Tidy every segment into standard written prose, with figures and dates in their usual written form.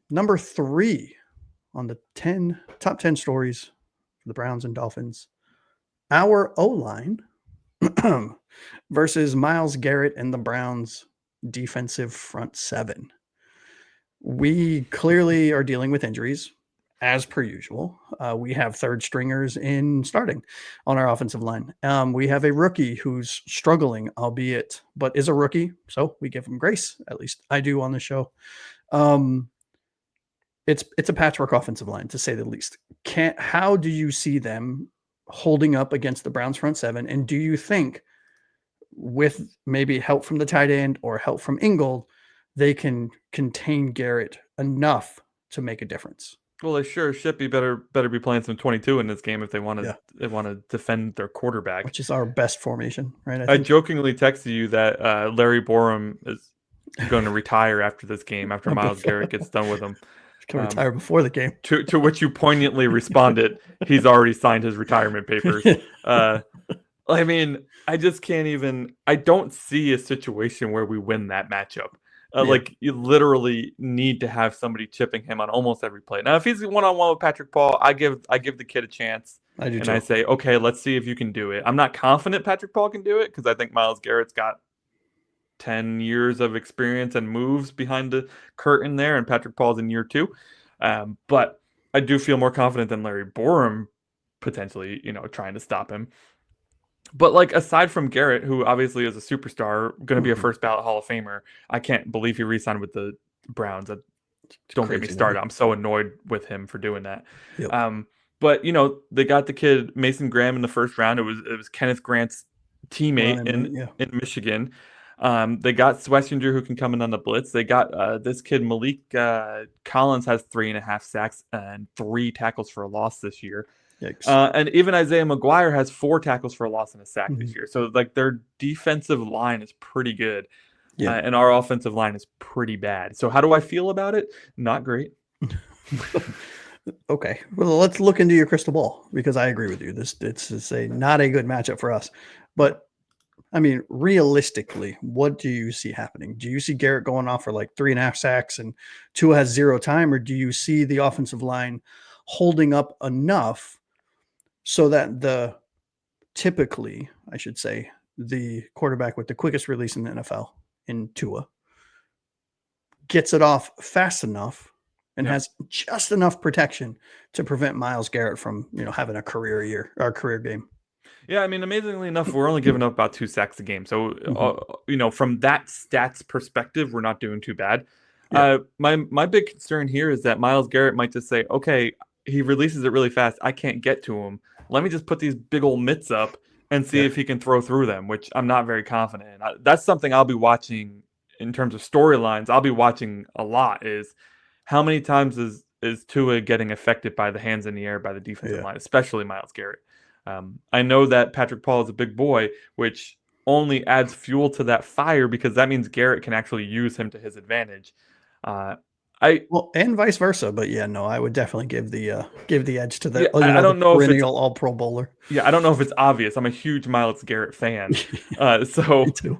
Number 3 on the top 10 stories for the Browns and Dolphins. Our O-line versus Myles Garrett and the Browns defensive front 7. We clearly are dealing with injuries, as per usual. We have third stringers in starting on our offensive line. We have a rookie who's struggling, albeit, but is a rookie, so we give him grace. At least I do on the show. It's a patchwork offensive line, to say the least. How do you see them holding up against the Browns front 7? And do you think with maybe help from the tight end or help from Ingold, they can contain Garrett enough to make a difference? Well, they sure should be better be playing some 22 in this game if they want to defend their quarterback, which is our best formation, right? I jokingly texted you that Larry Borum is going to retire after this game after Myles Garrett gets done with him. Can retire before the game. To which you poignantly responded, he's already signed his retirement papers. I mean, I just can't even. I don't see a situation where we win that matchup. Like, you literally need to have somebody chipping him on almost every play. Now, if he's one-on-one with Patrick Paul, I give the kid a chance. I do, and too. I say, okay, let's see if you can do it. I'm not confident Patrick Paul can do it because I think Myles Garrett's got 10 years of experience and moves behind the curtain there, and Patrick Paul's in year 2. But I do feel more confident than Larry Borum potentially, trying to stop him. But, like, aside from Garrett, who obviously is a superstar, going to be a first ballot Hall of Famer, I can't believe he re-signed with the Browns. Don't get me started. I'm so annoyed with him for doing that. Yep. But, they got the kid Mason Graham in the first round. It was Kenneth Grant's teammate in Michigan. They got Swessinger, who can come in on the blitz. They got this kid Malik Collins has 3.5 sacks and 3 tackles for a loss this year. And even Isaiah McGuire has 4 tackles for a loss and a sack this year. So, like, their defensive line is pretty good. And our offensive line is pretty bad. So how do I feel about it? Not great. Okay. Well, let's look into your crystal ball, because I agree with you. It's not a good matchup for us. But, I mean, realistically, what do you see happening? Do you see Garrett going off for like 3.5 sacks and Tua has 0 time? Or do you see the offensive line holding up enough so that typically, I should say, the quarterback with the quickest release in the NFL in Tua gets it off fast enough and has just enough protection to prevent Myles Garrett from, having a career year or a career game? Yeah, I mean, amazingly enough, we're only giving up about 2 sacks a game. So, from that stats perspective, we're not doing too bad. My big concern here is that Myles Garrett might just say, okay, he releases it really fast. I can't get to him. Let me just put these big old mitts up and see if he can throw through them, which I'm not very confident in. That's something I'll be watching in terms of storylines. I'll be watching a lot is how many times is Tua getting affected by the hands in the air by the defensive line, especially Myles Garrett. I know that Patrick Paul is a big boy, which only adds fuel to that fire because that means Garrett can actually use him to his advantage. And vice versa, but I would definitely give the edge to the I don't know perennial All Pro bowler. Yeah, I don't know if it's obvious. I'm a huge Myles Garrett fan, so Me too.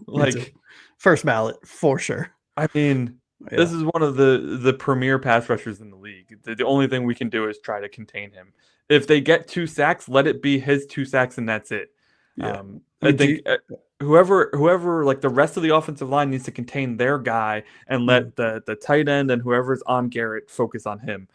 First ballot for sure. I mean, this is one of the premier pass rushers in the league. The only thing we can do is try to contain him. If they get 2 sacks, let it be his 2 sacks, and that's it. I think whoever like the rest of the offensive line needs to contain their guy and let the tight end and whoever's on Garrett focus on him.